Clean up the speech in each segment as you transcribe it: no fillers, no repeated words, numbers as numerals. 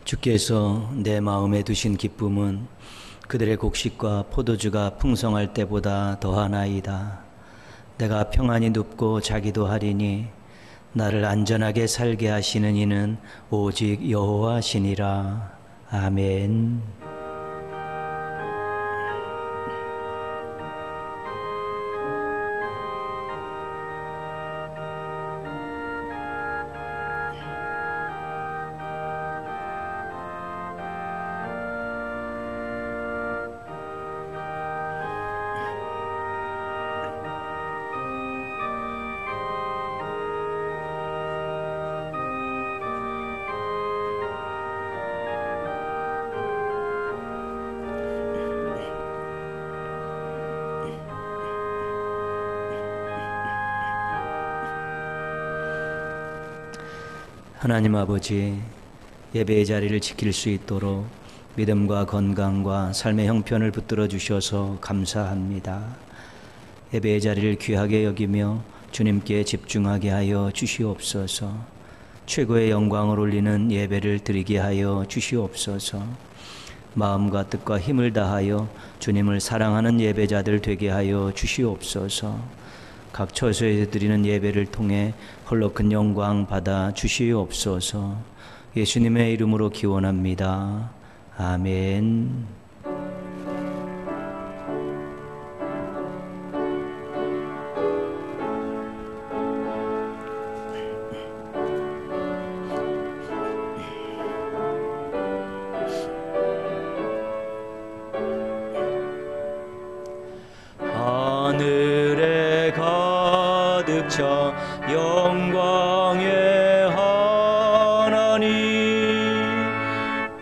주께서 내 마음에 두신 기쁨은 그들의 곡식과 포도주가 풍성할 때보다 더하나이다. 내가 평안히 눕고 자기도 하리니 나를 안전하게 살게 하시는 이는 오직 여호와시니라. 아멘. 하나님 아버지, 예배의 자리를 지킬 수 있도록 믿음과 건강과 삶의 형편을 붙들어 주셔서 감사합니다. 예배의 자리를 귀하게 여기며 주님께 집중하게 하여 주시옵소서. 최고의 영광을 올리는 예배를 드리게 하여 주시옵소서. 마음과 뜻과 힘을 다하여 주님을 사랑하는 예배자들 되게 하여 주시옵소서. 각 처소에서 드리는 예배를 통해 홀로 큰 영광 받아 주시옵소서. 예수님의 이름으로 기원합니다. 아멘. 하늘에 가득 차 영광의 하나님,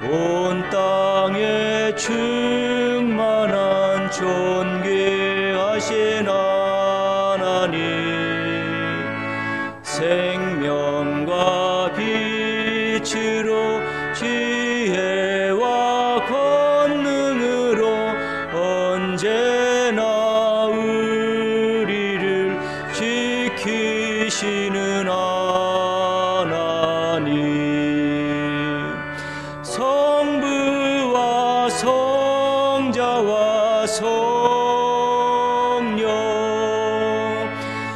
온 땅에 충만한 존귀하신 하나님, 생명과 빛으로 지혜와 권능으로 언제나 우리를 지키시는 하나님, 성부와 성자와 성령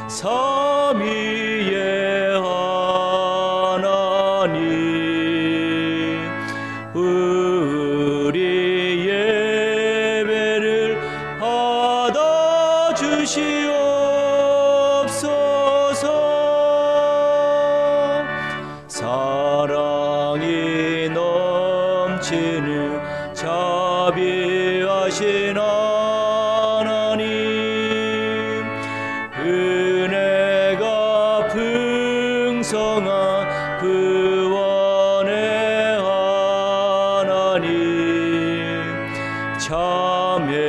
삼위의 하나님, 우리 예배를 받아 주시옵소서. 사랑이 넘치는 자비하신 하나님, 은혜가 풍성한 구원의 하나님,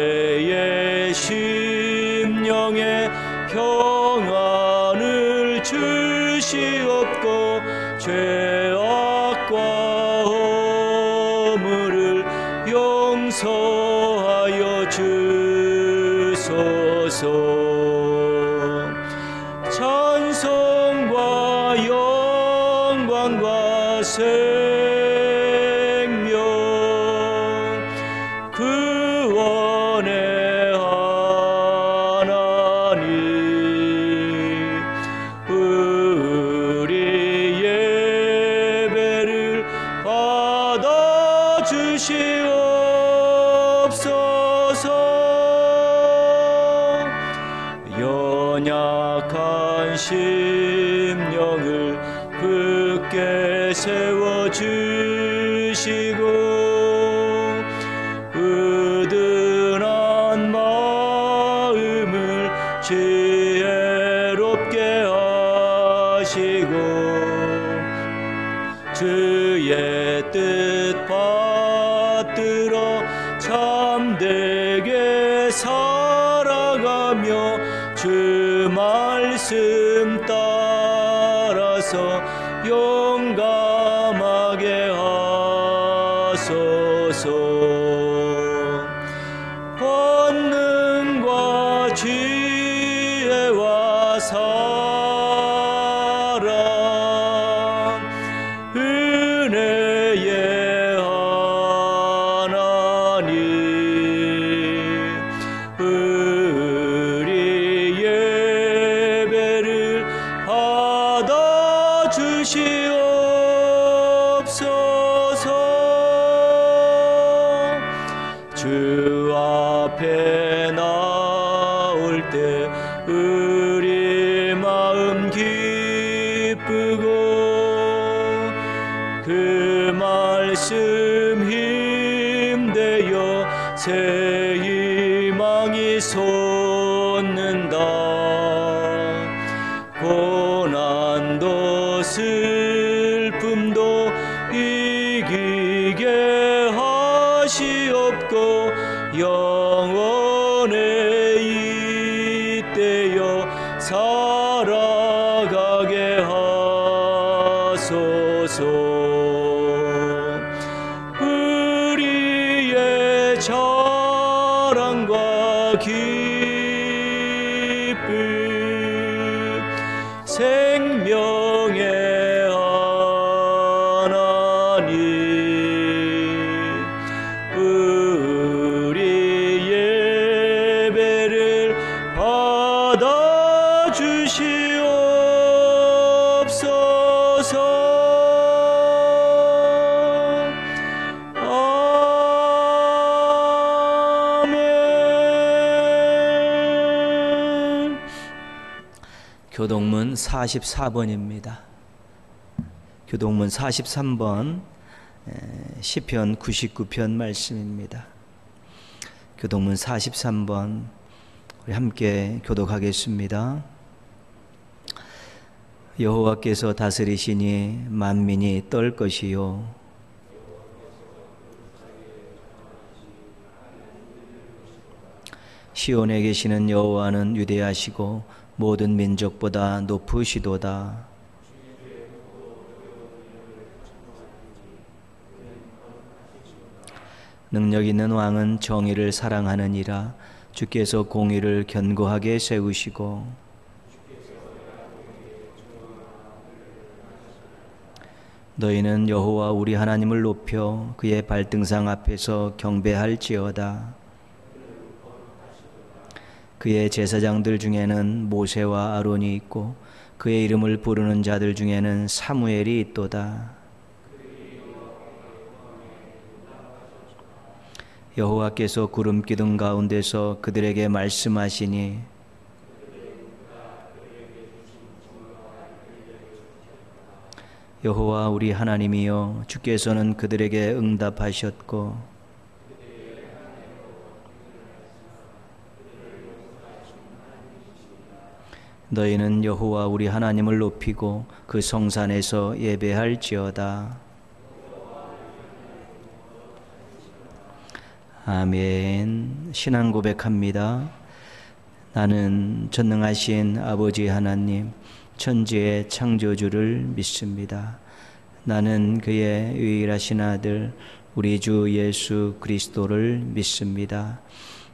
자매의 심령에 평안을 주시옵고 죄악과 허물을 용서하여 주소서. 찬송과 영광과 생명 구원의 하나님, 우리 예배를 받아 주시옵소서. 연약한 심령을 굳게 세워주시고 으든한 마음을 지혜롭게 하시고 주의 뜻 받들어 참되게 살아가며 주 말씀 따라서 용감하게 하소서. 권능과 지혜와 사랑 은혜의 주 앞에 나올 때 우리 마음 기쁘고 그 말씀 힘되어 새 희망이 솟는다. 고난도 슬픔도 이기게 하시옵고 영원의 이때여 살아가게 하소서. 우리의 자랑과 기쁨 생명의 하나님, 우리 예배를 받아주시옵소서. 아멘. 교동문 44번입니다. 교동문 43번 시편 99편 말씀입니다. 교동문 43번 우리 함께 교독하겠습니다. 여호와께서 다스리시니 만민이 떨 것이요 시온에 계시는 여호와는 위대하시고 모든 민족보다 높으시도다. 능력 있는 왕은 정의를 사랑하느니라. 주께서 공의를 견고하게 세우시고 너희는 여호와 우리 하나님을 높여 그의 발등상 앞에서 경배할지어다. 그의 제사장들 중에는 모세와 아론이 있고 그의 이름을 부르는 자들 중에는 사무엘이 있도다. 여호와께서 구름 기둥 가운데서 그들에게 말씀하시니 여호와 우리 하나님이여 주께서는 그들에게 응답하셨고 너희는 여호와 우리 하나님을 높이고 그 성산에서 예배할지어다. 아멘. 신앙 고백합니다. 나는 전능하신 아버지 하나님, 천지의 창조주를 믿습니다. 나는 그의 유일하신 아들 우리 주 예수 그리스도를 믿습니다.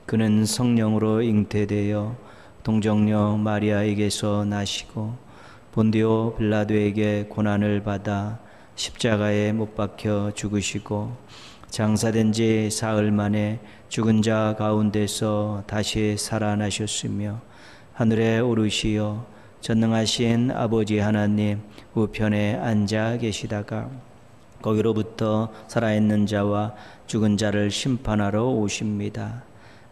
그는 성령으로 잉태되어 동정녀 마리아에게서 나시고 본디오 빌라도에게 고난을 받아 십자가에 못 박혀 죽으시고 장사된 지 사흘 만에 죽은 자 가운데서 다시 살아나셨으며 하늘에 오르시어 전능하신 아버지 하나님 우편에 앉아 계시다가 거기로부터 살아있는 자와 죽은 자를 심판하러 오십니다.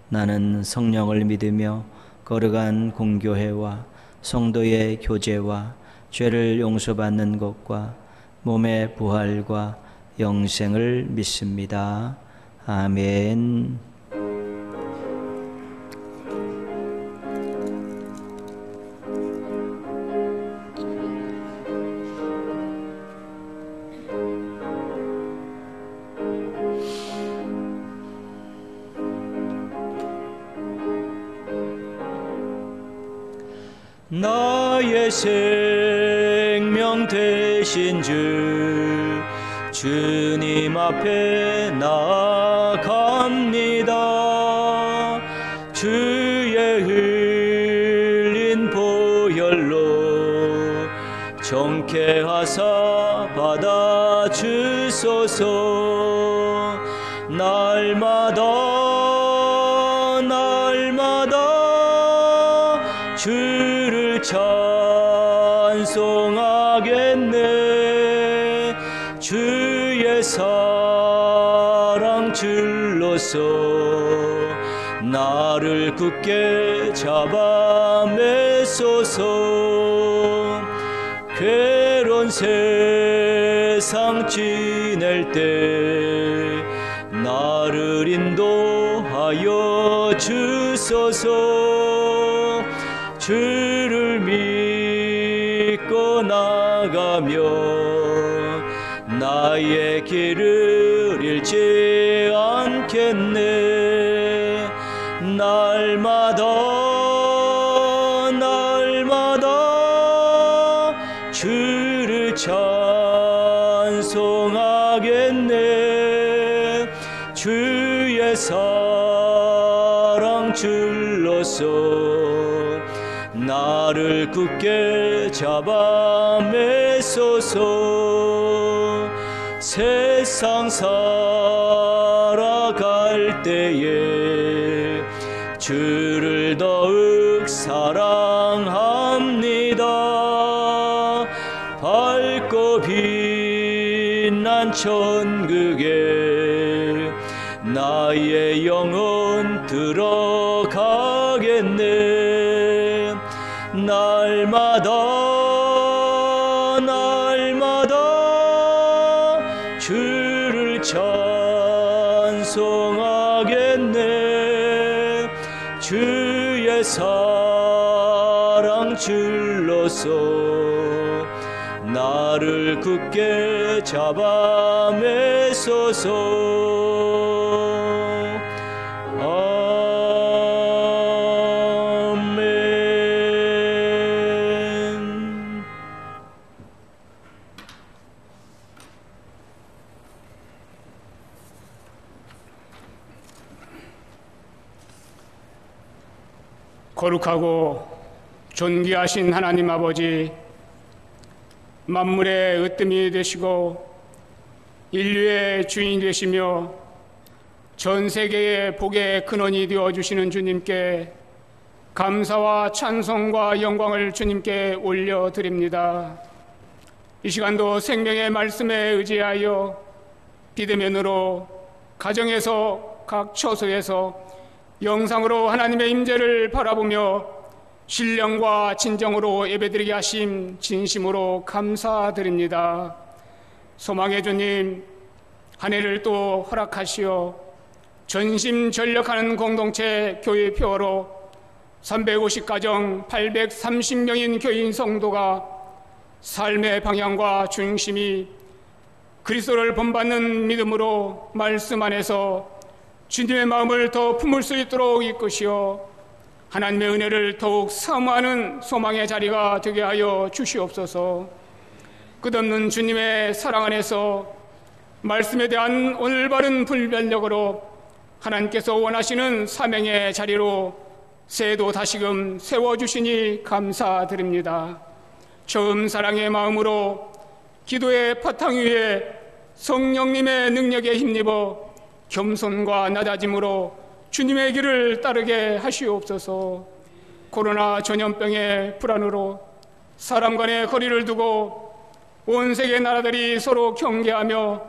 나는 성령을 믿으며 거룩한 공교회와 성도의 교제와 죄를 용서받는 것과 몸의 부활과 영생을 믿습니다. 아멘. 나의 생명 되신 주 주님 앞에 나아갑니다. 주의 흘린 보혈로 정케하사 받아주소서. 날마다 주를 찬송하겠네. 사랑 줄로서 나를 굳게 잡아 매소서. 괴로운 세상 지낼 때 나를 인도하여 주소서. 주를 믿고 나가며 나의 길을 잃지 않겠네. 날마다 주를 찬송하겠네. 주의 사랑 줄로서 나를 굳게 잡아 매소서. 세상 살아갈 때에 주를 더욱 사랑합니다. 밝고 빛난 천국에 나의 영혼 들어가겠네. 날마다 주를 찬송하겠네. 주의 사랑 줄로서 나를 굳게 잡아 매소서. 거룩하고 존귀하신 하나님 아버지, 만물의 으뜸이 되시고 인류의 주인이 되시며 전 세계의 복의 근원이 되어주시는 주님께 감사와 찬송과 영광을 주님께 올려드립니다. 이 시간도 생명의 말씀에 의지하여 믿음의 눈으로 가정에서 각 처소에서 영상으로 하나님의 임재를 바라보며 신령과 진정으로 예배드리게 하심 진심으로 감사드립니다. 소망의 주님, 한 해를 또 허락하시어 전심전력하는 공동체 교회 표어로 350가정 830명인 교인 성도가 삶의 방향과 중심이 그리스도를 본받는 믿음으로 말씀 안에서 주님의 마음을 더 품을 수 있도록 이끄시어 하나님의 은혜를 더욱 사모하는 소망의 자리가 되게 하여 주시옵소서. 끝없는 주님의 사랑 안에서 말씀에 대한 올바른 분별력으로 하나님께서 원하시는 사명의 자리로 새해도 다시금 세워주시니 감사드립니다. 처음 사랑의 마음으로 기도의 바탕 위에 성령님의 능력에 힘입어 겸손과 낮아짐으로 주님의 길을 따르게 하시옵소서. 코로나 전염병의 불안으로 사람 간의 거리를 두고 온 세계 나라들이 서로 경계하며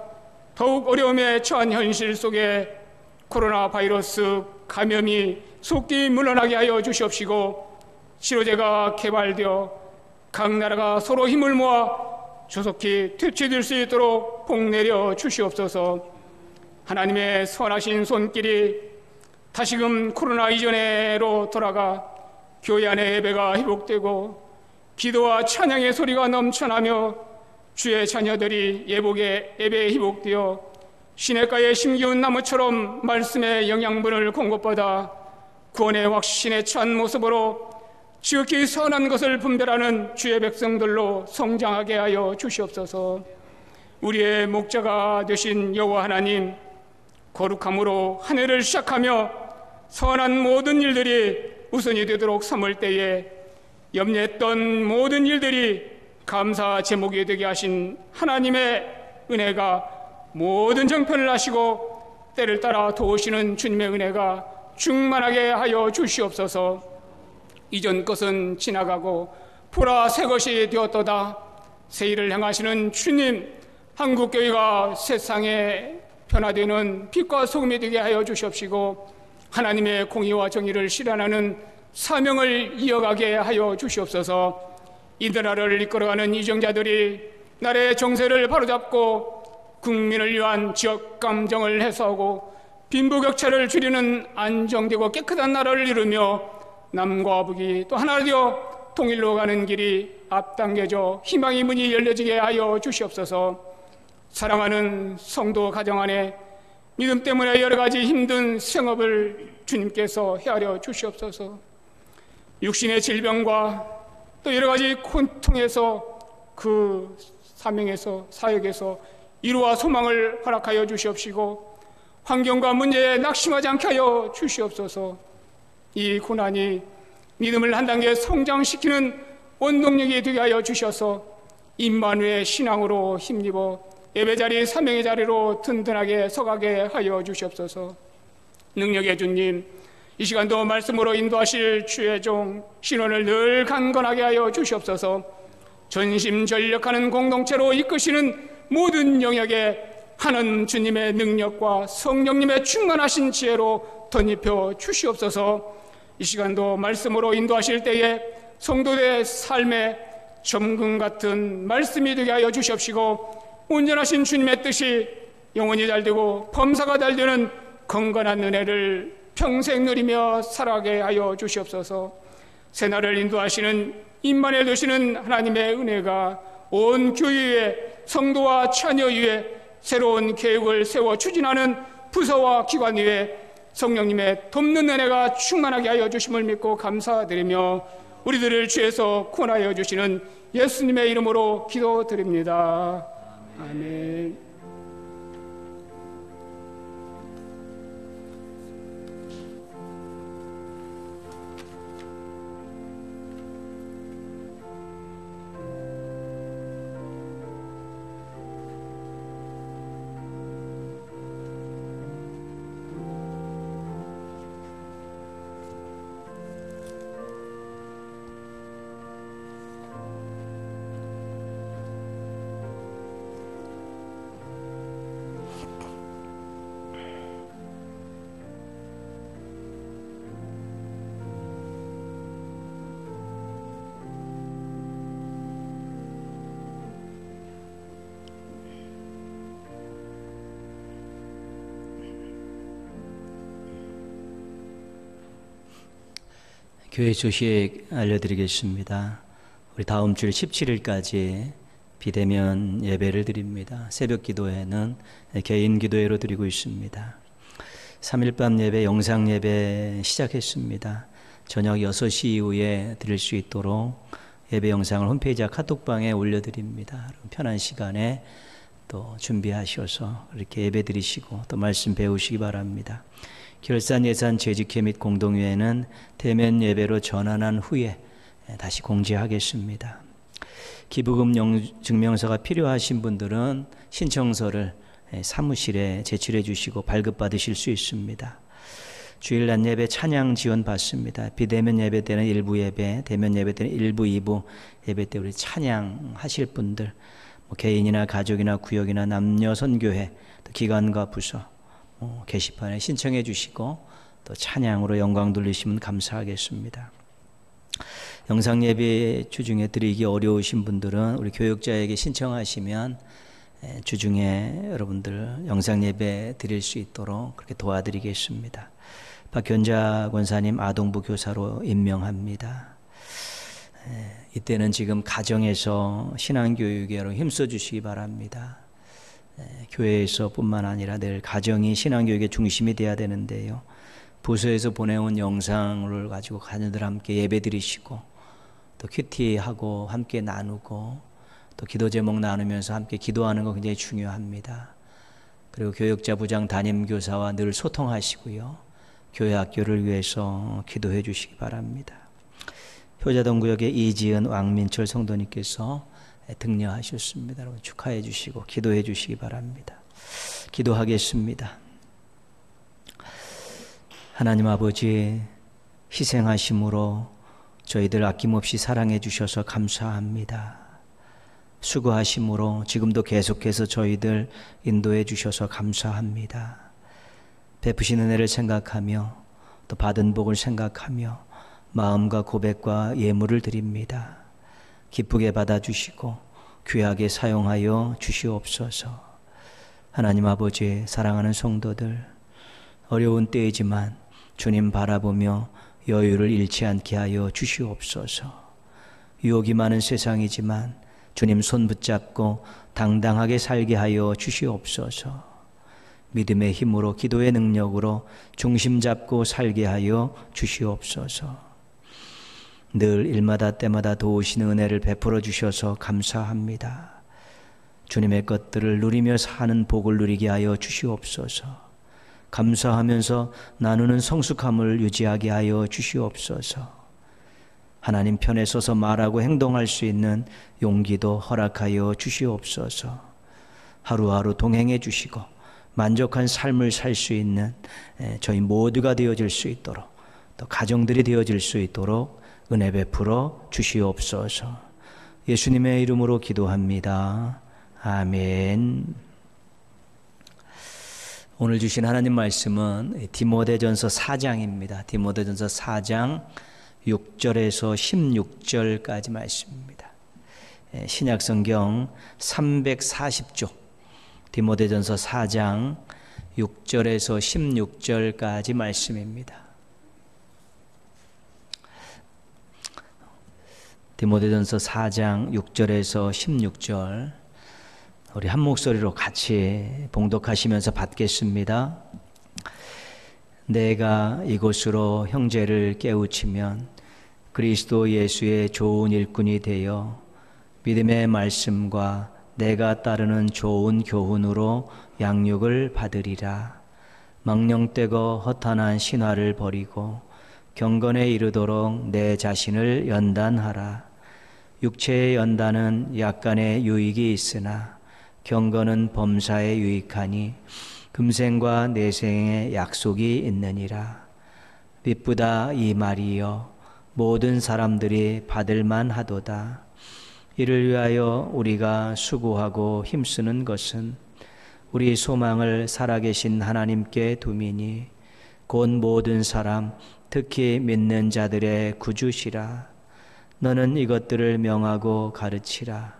더욱 어려움에 처한 현실 속에 코로나 바이러스 감염이 속히 물러나게 하여 주시옵시고, 치료제가 개발되어 각 나라가 서로 힘을 모아 조속히 퇴치될 수 있도록 복내려 주시옵소서. 하나님의 선하신 손길이 다시금 코로나 이전으로 돌아가 교회 안의 예배가 회복되고 기도와 찬양의 소리가 넘쳐나며 주의 자녀들이 예복의 예배에 회복되어 시냇가의 심기운 나무처럼 말씀의 영양분을 공급받아 구원의 확신에 찬 모습으로 지극히 선한 것을 분별하는 주의 백성들로 성장하게 하여 주시옵소서. 우리의 목자가 되신 여호와 하나님, 거룩함으로 한 해를 시작하며 선한 모든 일들이 우선이 되도록 삼을 때에 염려했던 모든 일들이 감사 제목이 되게 하신 하나님의 은혜가 모든 정편을 하시고 때를 따라 도우시는 주님의 은혜가 충만하게 하여 주시옵소서. 이전 것은 지나가고 보라 새 것이 되었도다. 새 일을 행하시는 주님, 한국교회가 세상에 변화되는 빛과 소금이 되게 하여 주시옵시고 하나님의 공의와 정의를 실현하는 사명을 이어가게 하여 주시옵소서. 이 나라를 이끌어가는 이정자들이 나라의 정세를 바로잡고 국민을 위한 지역 감정을 해소하고 빈부격차를 줄이는 안정되고 깨끗한 나라를 이루며 남과 북이 또 하나 되어 통일로 가는 길이 앞당겨져 희망의 문이 열려지게 하여 주시옵소서. 사랑하는 성도 가정 안에 믿음 때문에 여러 가지 힘든 생업을 주님께서 헤아려 주시옵소서. 육신의 질병과 또 여러 가지 고통에서 그 사명에서 사역에서 이루와 소망을 허락하여 주시옵시고 환경과 문제에 낙심하지 않게 하여 주시옵소서. 이 고난이 믿음을 한 단계 성장시키는 원동력이 되게 하여 주셔서 임마누엘 신앙으로 힘입어 예배자리 사명의 자리로 든든하게 서가게 하여 주시옵소서. 능력의 주님, 이 시간도 말씀으로 인도하실 주의 종 신원을 늘 강건하게 하여 주시옵소서. 전심전력하는 공동체로 이끄시는 모든 영역에 하나님 주님의 능력과 성령님의 충만하신 지혜로 덧입혀 주시옵소서. 이 시간도 말씀으로 인도하실 때에 성도들의 삶에 점금 같은 말씀이 되게 하여 주시옵시고 온전하신 주님의 뜻이 영원히 잘되고 범사가 잘되는 건강한 은혜를 평생 누리며 살아가게 하여 주시옵소서. 새날을 인도하시는 임만에 두시는 하나님의 은혜가 온 교회의 성도와 자녀 위에 새로운 계획을 세워 추진하는 부서와 기관 위에 성령님의 돕는 은혜가 충만하게 하여 주심을 믿고 감사드리며 우리들을 주에서 구원하여 주시는 예수님의 이름으로 기도드립니다. 아멘. 교회 소식 알려드리겠습니다. 우리 다음 주 17일까지 비대면 예배를 드립니다. 새벽 기도회는 개인 기도회로 드리고 있습니다. 3일 밤 예배, 영상 예배 시작했습니다. 저녁 6시 이후에 드릴 수 있도록 예배 영상을 홈페이지와 카톡방에 올려드립니다. 편한 시간에 또 준비하셔서 이렇게 예배 드리시고 또 말씀 배우시기 바랍니다. 결산 예산 재직회 및 공동회는 대면 예배로 전환한 후에 다시 공지하겠습니다. 기부금 증명서가 필요하신 분들은 신청서를 사무실에 제출해 주시고 발급받으실 수 있습니다. 주일 낮 예배 찬양 지원 받습니다. 비대면 예배 때는 일부 예배, 대면 예배 때는 일부 2부 예배 때 우리 찬양 하실 분들 개인이나 가족이나 구역이나 남녀 선교회 또 기관과 부서 게시판에 신청해 주시고 또 찬양으로 영광 돌리시면 감사하겠습니다. 영상 예배 주중에 드리기 어려우신 분들은 우리 교육자에게 신청하시면 주중에 여러분들 영상 예배 드릴 수 있도록 그렇게 도와드리겠습니다. 박현자 권사님 아동부 교사로 임명합니다. 이때는 지금 가정에서 신앙교육에 힘써 주시기 바랍니다. 교회에서 뿐만 아니라 늘 가정이 신앙교육의 중심이 돼야 되는데요. 부서에서 보내온 영상을 가지고 가족들 함께 예배 드리시고 또 큐티하고 함께 나누고 또 기도 제목 나누면서 함께 기도하는 거 굉장히 중요합니다. 그리고 교육자 부장 담임교사와 늘 소통하시고요. 교회 학교를 위해서 기도해 주시기 바랍니다. 효자동구역의 이지은 왕민철 성도님께서 등려하셨습니다. 여러분 축하해 주시고 기도해 주시기 바랍니다. 기도하겠습니다. 하나님 아버지, 희생하심으로 저희들 아낌없이 사랑해 주셔서 감사합니다. 수고하심으로 지금도 계속해서 저희들 인도해 주셔서 감사합니다. 베푸신 은혜를 생각하며 또 받은 복을 생각하며 마음과 고백과 예물을 드립니다. 기쁘게 받아주시고 귀하게 사용하여 주시옵소서. 하나님 아버지, 사랑하는 성도들, 어려운 때이지만 주님 바라보며 여유를 잃지 않게 하여 주시옵소서. 유혹이 많은 세상이지만 주님 손 붙잡고 당당하게 살게 하여 주시옵소서. 믿음의 힘으로 기도의 능력으로 중심 잡고 살게 하여 주시옵소서. 늘 일마다 때마다 도우시는 은혜를 베풀어 주셔서 감사합니다. 주님의 것들을 누리며 사는 복을 누리게 하여 주시옵소서. 감사하면서 나누는 성숙함을 유지하게 하여 주시옵소서. 하나님 편에 서서 말하고 행동할 수 있는 용기도 허락하여 주시옵소서. 하루하루 동행해 주시고 만족한 삶을 살 수 있는 저희 모두가 되어질 수 있도록, 또 가정들이 되어질 수 있도록 은혜 베풀어 주시옵소서. 예수님의 이름으로 기도합니다. 아멘. 오늘 주신 하나님 말씀은 디모데전서 4장입니다. 디모데전서 4장 6절에서 16절까지 말씀입니다. 신약성경 340쪽, 디모데전서 4장 6절에서 16절까지 말씀입니다. 디모데전서 4장 6절에서 16절, 우리 한 목소리로 같이 봉독하시면서 받겠습니다. 내가 이곳으로 형제를 깨우치면 그리스도 예수의 좋은 일꾼이 되어 믿음의 말씀과 내가 따르는 좋은 교훈으로 양육을 받으리라. 망령되고 허탄한 신화를 버리고 경건에 이르도록 내 자신을 연단하라. 육체의 연단은 약간의 유익이 있으나 경건은 범사에 유익하니 금생과 내생의 약속이 있느니라. 미쁘다 이 말이여 모든 사람들이 받을만 하도다. 이를 위하여 우리가 수고하고 힘쓰는 것은 우리 소망을 살아계신 하나님께 두미니 곧 모든 사람 특히 믿는 자들의 구주시라. 너는 이것들을 명하고 가르치라.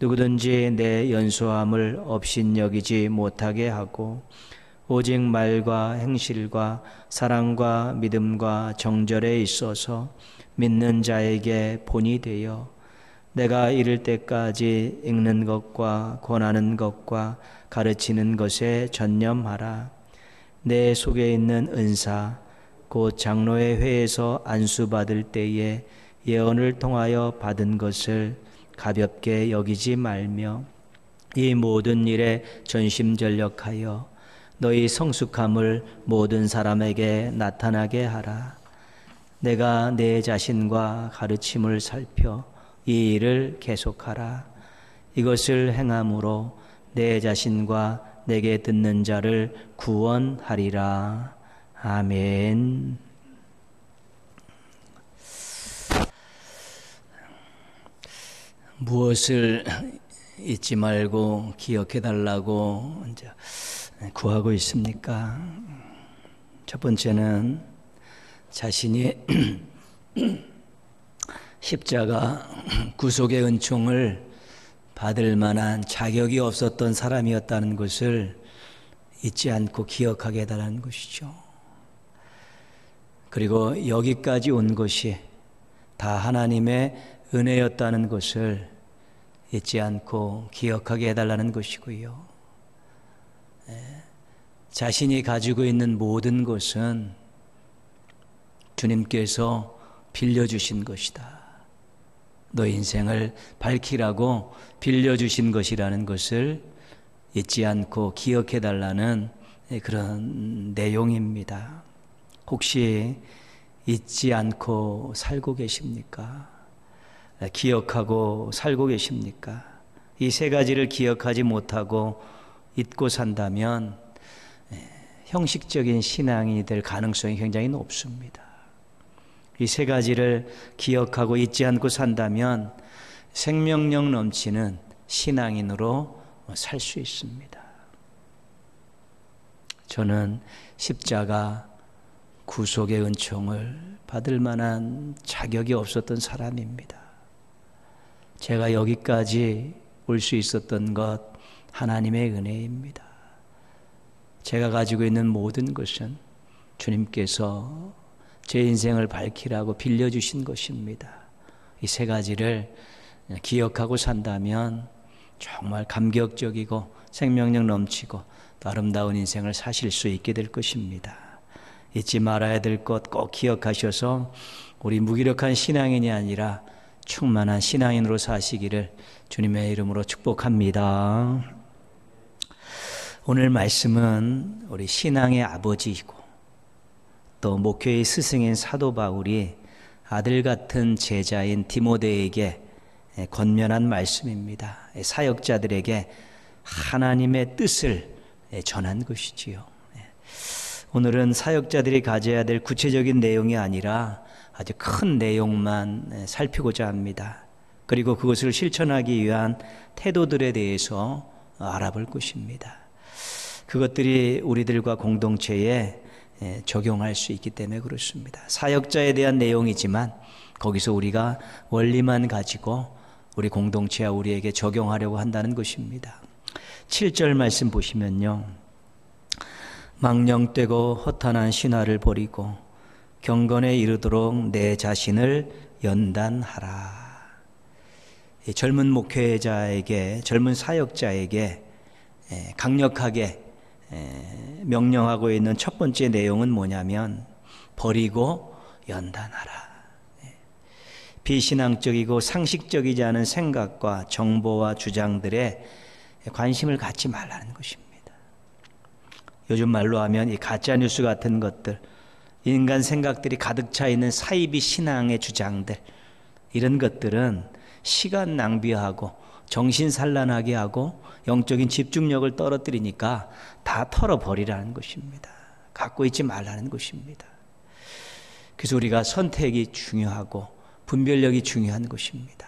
누구든지 내 연소함을 업신여기지 못하게 하고 오직 말과 행실과 사랑과 믿음과 정절에 있어서 믿는 자에게 본이 되어 내가 이를 때까지 읽는 것과 권하는 것과 가르치는 것에 전념하라. 내 속에 있는 은사 곧 장로의 회에서 안수받을 때에 예언을 통하여 받은 것을 가볍게 여기지 말며 이 모든 일에 전심전력하여 너희 성숙함을 모든 사람에게 나타나게 하라. 내가 내 자신과 가르침을 살펴 이 일을 계속하라. 이것을 행함으로 내 자신과 내게 듣는 자를 구원하리라. 아멘. 무엇을 잊지 말고 기억해 달라고 이제 구하고 있습니까? 첫 번째는 자신이 십자가 구속의 은총을 받을 만한 자격이 없었던 사람이었다는 것을 잊지 않고 기억하게 해달라는 것이죠. 그리고 여기까지 온 것이 다 하나님의 은혜였다는 것을 잊지 않고 기억하게 해달라는 것이고요. 자신이 가지고 있는 모든 것은 주님께서 빌려주신 것이다. 너 인생을 밝히라고 빌려주신 것이라는 것을 잊지 않고 기억해달라는 그런 내용입니다. 혹시 잊지 않고 살고 계십니까? 기억하고 살고 계십니까? 이 세 가지를 기억하지 못하고 잊고 산다면 형식적인 신앙이 될 가능성이 굉장히 높습니다. 이 세 가지를 기억하고 잊지 않고 산다면 생명력 넘치는 신앙인으로 살 수 있습니다. 저는 십자가 구속의 은총을 받을 만한 자격이 없었던 사람입니다. 제가 여기까지 올 수 있었던 것 하나님의 은혜입니다. 제가 가지고 있는 모든 것은 주님께서 제 인생을 밝히라고 빌려주신 것입니다. 이 세 가지를 기억하고 산다면 정말 감격적이고 생명력 넘치고 또 아름다운 인생을 사실 수 있게 될 것입니다. 잊지 말아야 될 것 꼭 기억하셔서 우리 무기력한 신앙인이 아니라 충만한 신앙인으로 사시기를 주님의 이름으로 축복합니다. 오늘 말씀은 우리 신앙의 아버지이고 또 목회의 스승인 사도 바울이 아들 같은 제자인 디모데에게 권면한 말씀입니다. 사역자들에게 하나님의 뜻을 전한 것이지요. 오늘은 사역자들이 가져야 될 구체적인 내용이 아니라 아주 큰 내용만 살피고자 합니다. 그리고 그것을 실천하기 위한 태도들에 대해서 알아볼 것입니다. 그것들이 우리들과 공동체에 적용할 수 있기 때문에 그렇습니다. 사역자에 대한 내용이지만 거기서 우리가 원리만 가지고 우리 공동체와 우리에게 적용하려고 한다는 것입니다. 7절 말씀 보시면요. 망령되고 허탄한 신화를 버리고 경건에 이르도록 내 자신을 연단하라. 젊은 목회자에게, 젊은 사역자에게 강력하게 명령하고 있는 첫 번째 내용은 뭐냐면 버리고 연단하라. 비신앙적이고 상식적이지 않은 생각과 정보와 주장들에 관심을 갖지 말라는 것입니다. 요즘 말로 하면 이 가짜뉴스 같은 것들, 인간 생각들이 가득 차 있는 사이비 신앙의 주장들, 이런 것들은 시간 낭비하고 정신산란하게 하고 영적인 집중력을 떨어뜨리니까 다 털어버리라는 것입니다. 갖고 있지 말라는 것입니다. 그래서 우리가 선택이 중요하고 분별력이 중요한 것입니다.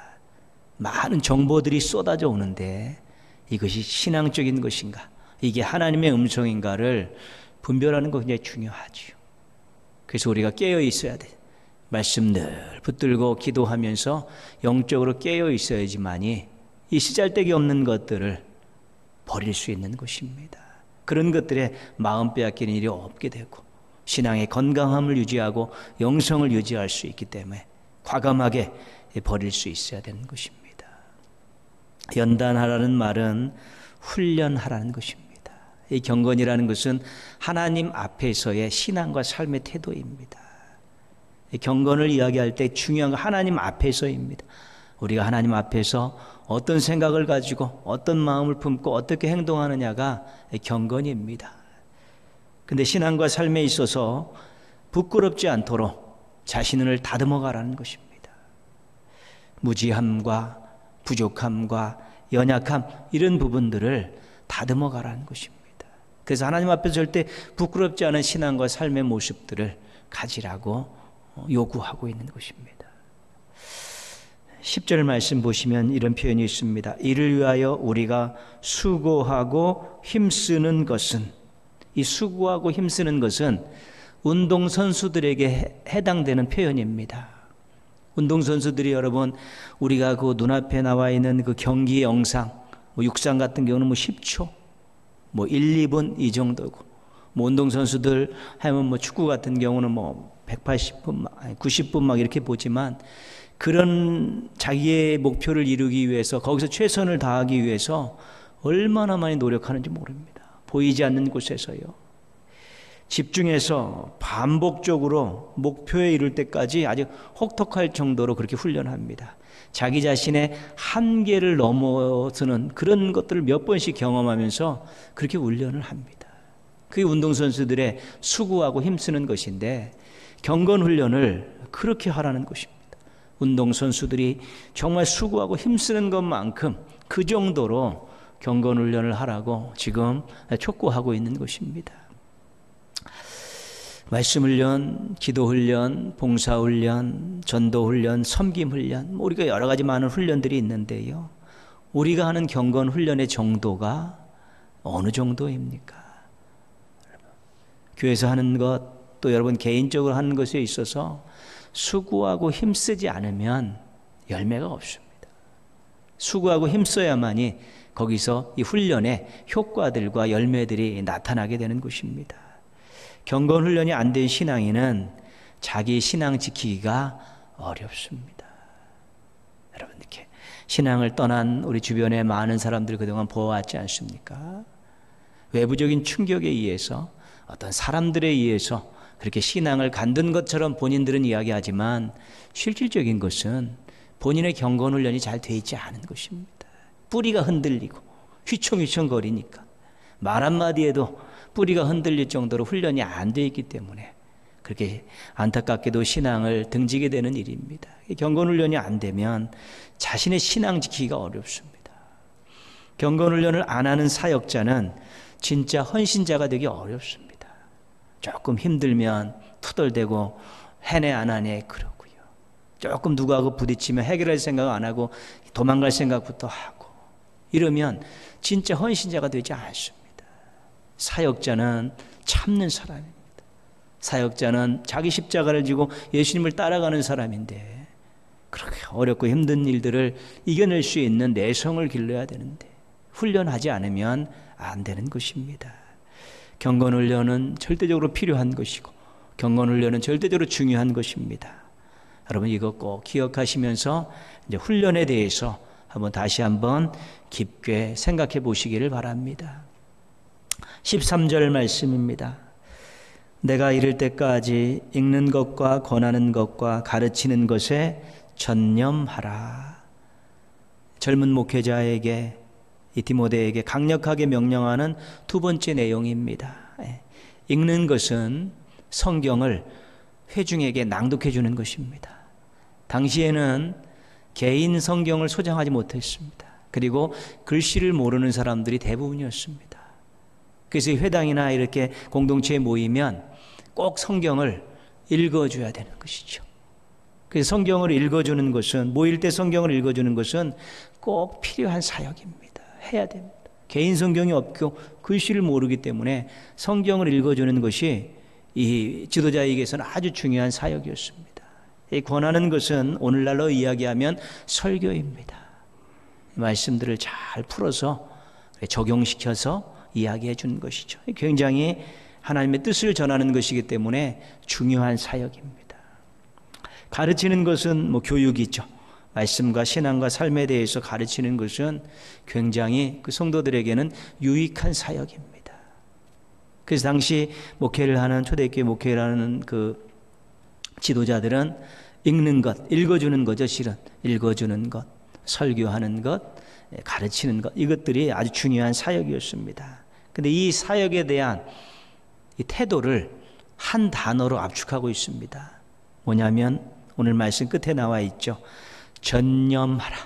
많은 정보들이 쏟아져 오는데 이것이 신앙적인 것인가, 이게 하나님의 음성인가를 분별하는 것 굉장히 중요하죠. 그래서 우리가 깨어 있어야 돼. 말씀 늘 붙들고 기도하면서 영적으로 깨어 있어야지만이 이 쓰잘데기 없는 것들을 버릴 수 있는 것입니다. 그런 것들에 마음 빼앗기는 일이 없게 되고 신앙의 건강함을 유지하고 영성을 유지할 수 있기 때문에 과감하게 버릴 수 있어야 되는 것입니다. 연단하라는 말은 훈련하라는 것입니다. 이 경건이라는 것은 하나님 앞에서의 신앙과 삶의 태도입니다. 이 경건을 이야기할 때 중요한 건 하나님 앞에서입니다. 우리가 하나님 앞에서 어떤 생각을 가지고 어떤 마음을 품고 어떻게 행동하느냐가 경건입니다. 근데 신앙과 삶에 있어서 부끄럽지 않도록 자신을 다듬어 가라는 것입니다. 무지함과 부족함과 연약함, 이런 부분들을 다듬어 가라는 것입니다. 그래서 하나님 앞에서 절대 부끄럽지 않은 신앙과 삶의 모습들을 가지라고 요구하고 있는 것입니다. 10절 말씀 보시면 이런 표현이 있습니다. 이를 위하여 우리가 수고하고 힘쓰는 것은, 이 수고하고 힘쓰는 것은 운동선수들에게 해당되는 표현입니다. 운동선수들이 여러분, 우리가 그 눈앞에 나와 있는 그 경기 영상, 육상 같은 경우는 10초, 1, 2분 이 정도고, 운동선수들 하면 축구 같은 경우는 180분, 90분 막 이렇게 보지만, 그런 자기의 목표를 이루기 위해서 거기서 최선을 다하기 위해서 얼마나 많이 노력하는지 모릅니다. 보이지 않는 곳에서요. 집중해서 반복적으로 목표에 이룰 때까지 아주 혹독할 정도로 그렇게 훈련합니다. 자기 자신의 한계를 넘어서는 그런 것들을 몇 번씩 경험하면서 그렇게 훈련을 합니다. 그게 운동선수들의 수고하고 힘쓰는 것인데 경건 훈련을 그렇게 하라는 것입니다. 운동선수들이 정말 수고하고 힘쓰는 것만큼 그 정도로 경건 훈련을 하라고 지금 촉구하고 있는 것입니다. 말씀 훈련, 기도 훈련, 봉사 훈련, 전도 훈련, 섬김 훈련, 우리가 여러 가지 많은 훈련들이 있는데요. 우리가 하는 경건 훈련의 정도가 어느 정도입니까? 교회에서 하는 것, 또 여러분 개인적으로 하는 것에 있어서 수고하고 힘쓰지 않으면 열매가 없습니다. 수고하고 힘써야만이 거기서 이 훈련의 효과들과 열매들이 나타나게 되는 것입니다. 경건 훈련이 안 된 신앙인은 자기 신앙 지키기가 어렵습니다. 여러분, 이렇게 신앙을 떠난 우리 주변의 많은 사람들 그동안 보아왔지 않습니까? 외부적인 충격에 의해서, 어떤 사람들에 의해서 그렇게 신앙을 간든 것처럼 본인들은 이야기하지만 실질적인 것은 본인의 경건 훈련이 잘 돼 있지 않은 것입니다. 뿌리가 흔들리고 휘청휘청거리니까 말 한마디에도 뿌리가 흔들릴 정도로 훈련이 안 돼 있기 때문에 그렇게 안타깝게도 신앙을 등지게 되는 일입니다. 경건 훈련이 안 되면 자신의 신앙 지키기가 어렵습니다. 경건 훈련을 안 하는 사역자는 진짜 헌신자가 되기 어렵습니다. 조금 힘들면 투덜대고 해내 안 하네 그러고요. 조금 누구하고 부딪히면 해결할 생각 안 하고 도망갈 생각부터 하고 이러면 진짜 헌신자가 되지 않습니다. 사역자는 참는 사람입니다. 사역자는 자기 십자가를 지고 예수님을 따라가는 사람인데 그렇게 어렵고 힘든 일들을 이겨낼 수 있는 내성을 길러야 되는데 훈련하지 않으면 안 되는 것입니다. 경건 훈련은 절대적으로 필요한 것이고 경건 훈련은 절대적으로 중요한 것입니다. 여러분 이거 꼭 기억하시면서 이제 훈련에 대해서 다시 한번 깊게 생각해 보시기를 바랍니다. 13절 말씀입니다. 내가 이를 때까지 읽는 것과 권하는 것과 가르치는 것에 전념하라. 젊은 목회자에게 이 디모데에게 강력하게 명령하는 두 번째 내용입니다. 읽는 것은 성경을 회중에게 낭독해 주는 것입니다. 당시에는 개인 성경을 소장하지 못했습니다. 그리고 글씨를 모르는 사람들이 대부분이었습니다. 그래서 회당이나 이렇게 공동체에 모이면 꼭 성경을 읽어줘야 되는 것이죠. 그래서 성경을 읽어주는 것은, 모일 때 성경을 읽어주는 것은 꼭 필요한 사역입니다. 해야 됩니다. 개인 성경이 없고 글씨를 모르기 때문에 성경을 읽어주는 것이 이 지도자에게서는 아주 중요한 사역이었습니다. 이 권하는 것은 오늘날로 이야기하면 설교입니다. 말씀들을 잘 풀어서 적용시켜서 이야기해 주는 것이죠. 굉장히 하나님의 뜻을 전하는 것이기 때문에 중요한 사역입니다. 가르치는 것은 교육이죠. 말씀과 신앙과 삶에 대해서 가르치는 것은 굉장히 그 성도들에게는 유익한 사역입니다. 그래서 당시 목회를 하는, 초대교회 목회를 하는 그 지도자들은 읽는 것, 읽어주는 거죠. 실은 읽어주는 것, 설교하는 것, 가르치는 것, 이것들이 아주 중요한 사역이었습니다. 근데 이 사역에 대한 이 태도를 한 단어로 압축하고 있습니다. 뭐냐면 오늘 말씀 끝에 나와 있죠. 전념하라.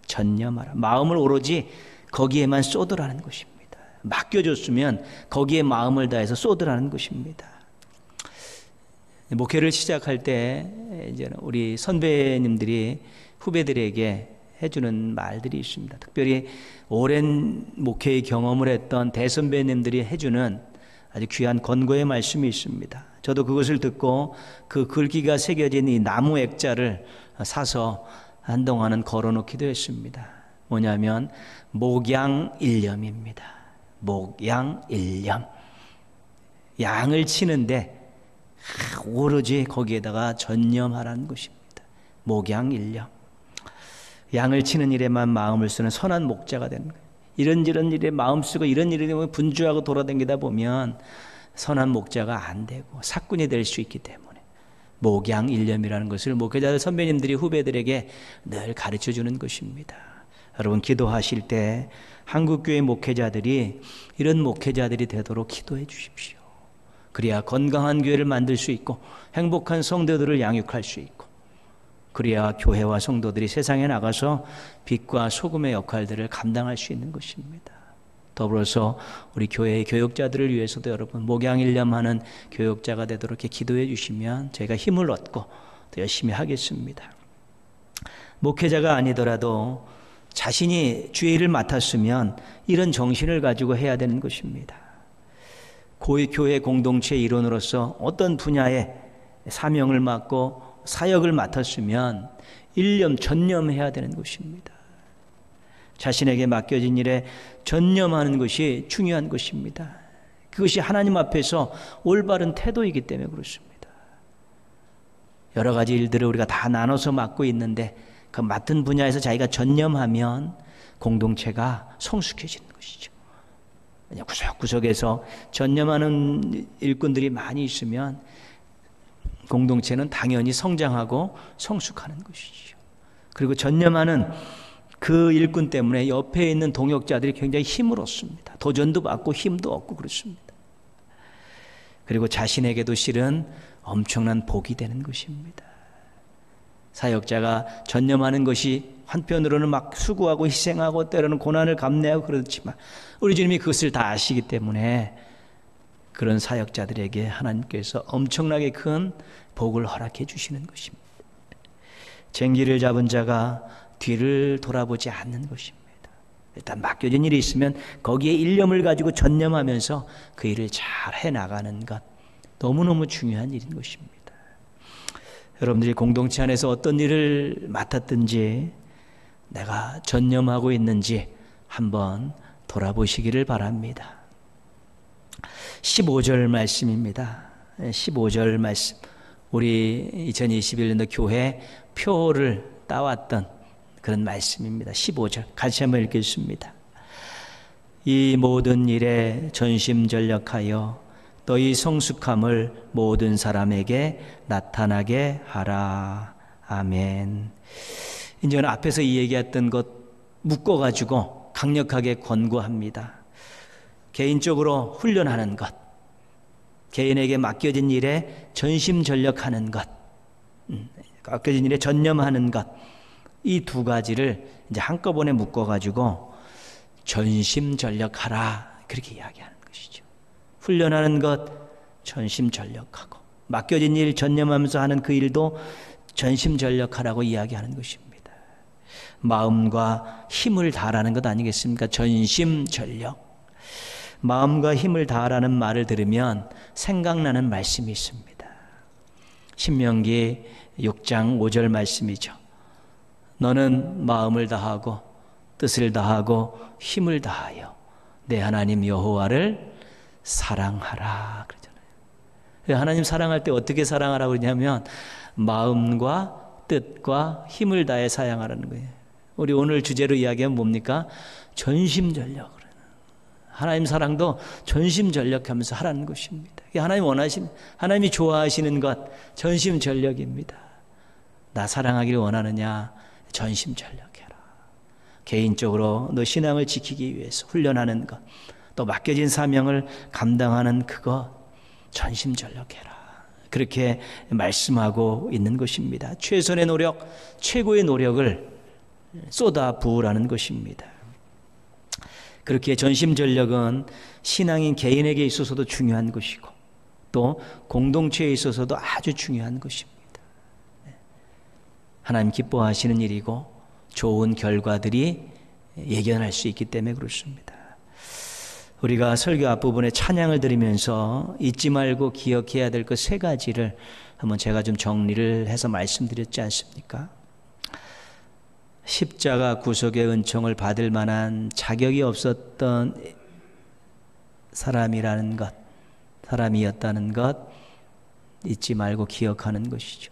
전념하라. 마음을 오로지 거기에만 쏟으라는 것입니다. 맡겨줬으면 거기에 마음을 다해서 쏟으라는 것입니다. 목회를 시작할 때 이제 우리 선배님들이 후배들에게 해주는 말들이 있습니다. 특별히 오랜 목회의 경험을 했던 대선배님들이 해주는 아주 귀한 권고의 말씀이 있습니다. 저도 그것을 듣고 그 글귀가 새겨진 이 나무 액자를 사서 한동안은 걸어놓기도 했습니다. 뭐냐면 목양일념입니다. 목양일념. 양을 치는데 오로지 거기에다가 전념하라는 것입니다. 목양일념. 양을 치는 일에만 마음을 쓰는 선한 목자가 되는 거예요. 이런저런 일에 마음 쓰고 이런 일에 분주하고 돌아다니다 보면 선한 목자가 안 되고 사꾼이 될 수 있기 때문에 목양일념이라는 것을 목회자들 선배님들이 후배들에게 늘 가르쳐주는 것입니다. 여러분 기도하실 때 한국교회 목회자들이 이런 목회자들이 되도록 기도해 주십시오. 그래야 건강한 교회를 만들 수 있고 행복한 성도들을 양육할 수 있고 그래야 교회와 성도들이 세상에 나가서 빛과 소금의 역할들을 감당할 수 있는 것입니다. 더불어서 우리 교회의 교육자들을 위해서도 여러분 목양일념하는 교육자가 되도록 이렇게 기도해 주시면 저희가 힘을 얻고 더 열심히 하겠습니다. 목회자가 아니더라도 자신이 주의 일을 맡았으면 이런 정신을 가지고 해야 되는 것입니다. 교회 공동체의 일원으로서 어떤 분야에 사명을 맡고 사역을 맡았으면 일념 전념해야 되는 것입니다. 자신에게 맡겨진 일에 전념하는 것이 중요한 것입니다. 그것이 하나님 앞에서 올바른 태도이기 때문에 그렇습니다. 여러 가지 일들을 우리가 다 나눠서 맡고 있는데 그 맡은 분야에서 자기가 전념하면 공동체가 성숙해지는 것이죠. 구석구석에서 전념하는 일꾼들이 많이 있으면 공동체는 당연히 성장하고 성숙하는 것이죠. 그리고 전념하는 그 일꾼 때문에 옆에 있는 동역자들이 굉장히 힘을 얻습니다. 도전도 받고 힘도 얻고 그렇습니다. 그리고 자신에게도 실은 엄청난 복이 되는 것입니다. 사역자가 전념하는 것이 한편으로는 막 수고하고 희생하고 때로는 고난을 감내하고 그렇지만 우리 주님이 그것을 다 아시기 때문에 그런 사역자들에게 하나님께서 엄청나게 큰 복을 허락해 주시는 것입니다. 쟁기를 잡은 자가 뒤를 돌아보지 않는 것입니다. 일단 맡겨진 일이 있으면 거기에 일념을 가지고 전념하면서 그 일을 잘 해나가는 것, 너무너무 중요한 일인 것입니다. 여러분들이 공동체 안에서 어떤 일을 맡았든지 내가 전념하고 있는지 한번 돌아보시기를 바랍니다. 15절 말씀입니다. 15절 말씀. 우리 2021년도 교회 표를 따왔던 그런 말씀입니다. 15절 같이 한번 읽겠습니다. 이 모든 일에 전심전력하여 너희 성숙함을 모든 사람에게 나타나게 하라. 아멘. 이제는 앞에서 이 얘기했던 것 묶어가지고 강력하게 권고합니다. 개인적으로 훈련하는 것, 개인에게 맡겨진 일에 전심전력하는 것, 맡겨진 일에 전념하는 것, 이 두 가지를 이제 한꺼번에 묶어가지고 전심전력하라 그렇게 이야기하는 것이죠. 훈련하는 것 전심전력하고 맡겨진 일 전념하면서 하는 그 일도 전심전력하라고 이야기하는 것입니다. 마음과 힘을 다하라는 것 아니겠습니까? 전심전력. 마음과 힘을 다하라는 말을 들으면 생각나는 말씀이 있습니다. 신명기 6장 5절 말씀이죠. 너는 마음을 다하고 뜻을 다하고 힘을 다하여 내 하나님 여호와를 사랑하라 그러잖아요. 하나님 사랑할 때 어떻게 사랑하라고 그러냐면 마음과 뜻과 힘을 다해 사랑하라는 거예요. 우리 오늘 주제로 이야기하면 뭡니까? 전심전력. 하나님 사랑도 전심전력하면서 하라는 것입니다. 하나님 원하시는, 하나님이 좋아하시는 것 전심전력입니다. 나 사랑하기를 원하느냐? 전심전력해라. 개인적으로 너 신앙을 지키기 위해서 훈련하는 것, 또 맡겨진 사명을 감당하는 그것 전심전력해라. 그렇게 말씀하고 있는 것입니다. 최선의 노력, 최고의 노력을 쏟아 부으라는 것입니다. 그렇게 전심전력은 신앙인 개인에게 있어서도 중요한 것이고 또 공동체에 있어서도 아주 중요한 것입니다. 하나님 기뻐하시는 일이고 좋은 결과들이 예견할 수 있기 때문에 그렇습니다. 우리가 설교 앞부분에 찬양을 드리면서 잊지 말고 기억해야 될 그 세 가지를 한번 제가 좀 정리를 해서 말씀드렸지 않습니까? 십자가 구속의 은총을 받을 만한 자격이 없었던 사람이라는 것, 사람이었다는 것 잊지 말고 기억하는 것이죠.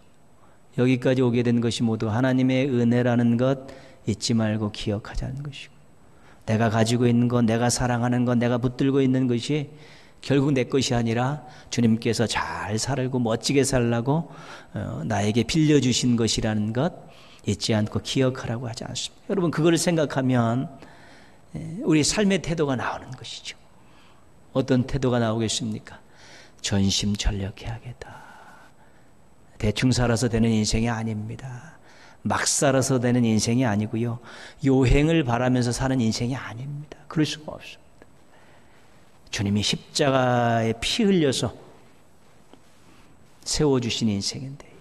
여기까지 오게 된 것이 모두 하나님의 은혜라는 것 잊지 말고 기억하자는 것이고, 내가 가지고 있는 것, 내가 사랑하는 것, 내가 붙들고 있는 것이 결국 내 것이 아니라 주님께서 잘 살고 멋지게 살라고 나에게 빌려주신 것이라는 것 잊지 않고 기억하라고 하지 않습니까? 여러분 그거를 생각하면 우리 삶의 태도가 나오는 것이죠. 어떤 태도가 나오겠습니까? 전심전력해야겠다. 대충 살아서 되는 인생이 아닙니다. 막 살아서 되는 인생이 아니고요. 요행을 바라면서 사는 인생이 아닙니다. 그럴 수가 없습니다. 주님이 십자가에 피 흘려서 세워주신 인생인데요.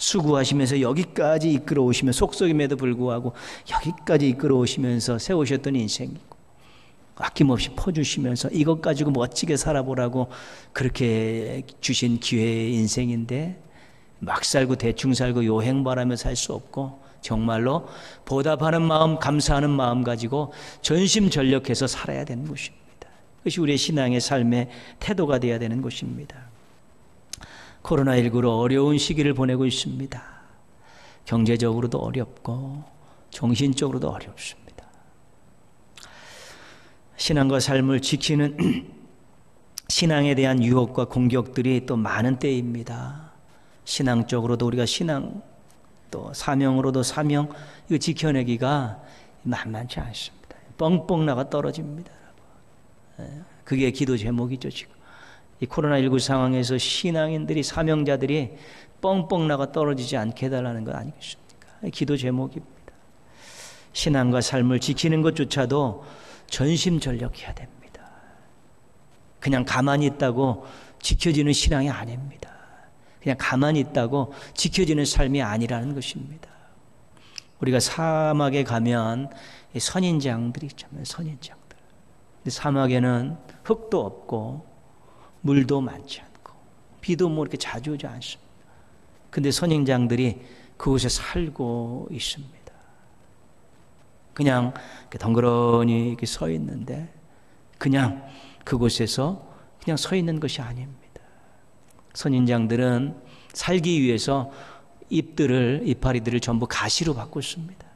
수고하시면서 여기까지 이끌어 오시면 속썩임에도 불구하고 여기까지 이끌어 오시면서 세우셨던 인생이고 아낌없이 퍼주시면서 이것 가지고 멋지게 살아보라고 그렇게 주신 기회의 인생인데 막 살고 대충 살고 요행 바라며 살 수 없고 정말로 보답하는 마음, 감사하는 마음 가지고 전심전력해서 살아야 되는 것입니다. 그것이 우리의 신앙의 삶의 태도가 되어야 되는 것입니다. 코로나19로 어려운 시기를 보내고 있습니다. 경제적으로도 어렵고 정신적으로도 어렵습니다. 신앙과 삶을 지키는 신앙에 대한 유혹과 공격들이 또 많은 때입니다. 신앙적으로도 우리가 신앙, 또 사명으로도 사명, 이거 지켜내기가 만만치 않습니다. 뻥뻥 나가 떨어집니다. 그게 기도 제목이죠, 지금. 이 코로나19 상황에서 신앙인들이, 사명자들이 뻥뻥 나가 떨어지지 않게 해달라는 것 아니겠습니까? 기도 제목입니다. 신앙과 삶을 지키는 것조차도 전심전력해야 됩니다. 그냥 가만히 있다고 지켜지는 신앙이 아닙니다. 그냥 가만히 있다고 지켜지는 삶이 아니라는 것입니다. 우리가 사막에 가면 선인장들이 있잖아요. 선인장들. 근데 사막에는 흙도 없고 물도 많지 않고 비도 뭐 이렇게 자주 오지 않습니다. 근데 선인장들이 그곳에 살고 있습니다. 그냥 덩그러니 이렇게 서 있는데 그냥 그곳에서 그냥 서 있는 것이 아닙니다. 선인장들은 살기 위해서 이파리들을 전부 가시로 바꿨습니다.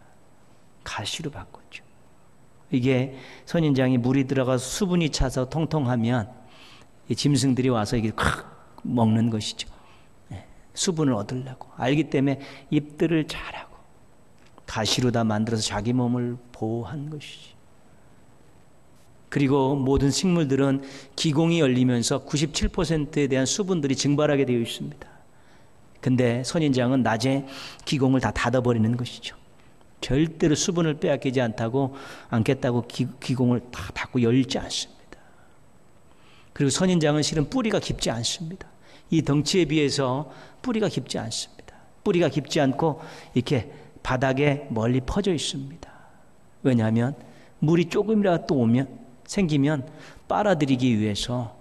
가시로 바꿨죠. 이게 선인장이 물이 들어가서 수분이 차서 통통하면 이 짐승들이 와서 이게 콱 먹는 것이죠. 수분을 얻으려고. 알기 때문에 잎들을 잘하고 가시로 다 만들어서 자기 몸을 보호한 것이지. 그리고 모든 식물들은 기공이 열리면서 97%에 대한 수분들이 증발하게 되어 있습니다. 근데 선인장은 낮에 기공을 다 닫아버리는 것이죠. 절대로 수분을 빼앗기지 않겠다고 기공을 다 닫고 열지 않습니다. 그리고 선인장은 실은 뿌리가 깊지 않습니다. 이 덩치에 비해서 뿌리가 깊지 않습니다. 뿌리가 깊지 않고 이렇게 바닥에 멀리 퍼져 있습니다. 왜냐하면 물이 조금이라도 또 생기면 빨아들이기 위해서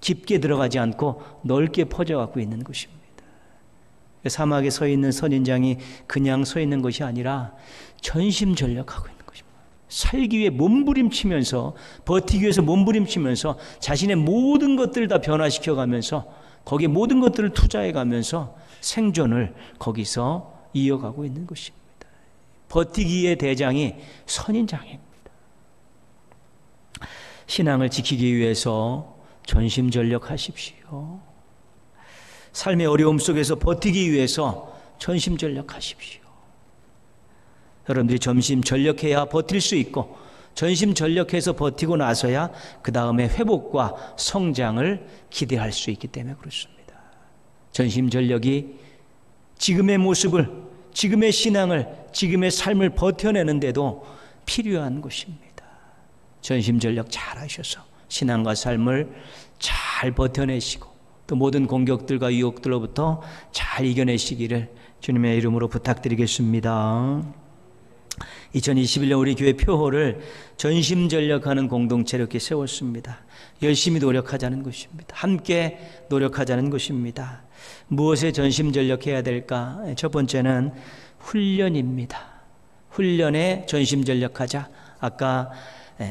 깊게 들어가지 않고 넓게 퍼져갖고 있는 것입니다. 사막에 서 있는 선인장이 그냥 서 있는 것이 아니라 전심전력하고 있는 것입니다. 살기 위해 몸부림치면서, 버티기 위해서 몸부림치면서 자신의 모든 것들을 다 변화시켜가면서 거기에 모든 것들을 투자해가면서 생존을 거기서 이어가고 있는 것입니다. 버티기의 대장이 선인장입니다. 신앙을 지키기 위해서 전심전력하십시오. 삶의 어려움 속에서 버티기 위해서 전심전력하십시오. 여러분들이 전심전력해야 버틸 수 있고 전심전력해서 버티고 나서야 그 다음에 회복과 성장을 기대할 수 있기 때문에 그렇습니다. 전심전력이 지금의 모습을, 지금의 신앙을, 지금의 삶을 버텨내는데도 필요한 것입니다. 전심전력 잘 하셔서 신앙과 삶을 잘 버텨내시고 또 모든 공격들과 유혹들로부터 잘 이겨내시기를 주님의 이름으로 부탁드리겠습니다. 2021년 우리 교회 표호를 전심전력하는 공동체로 이렇게 세웠습니다. 열심히 노력하자는 것입니다. 함께 노력하자는 것입니다. 무엇에 전심전력해야 될까? 첫 번째는 훈련입니다. 훈련에 전심전력하자. 아까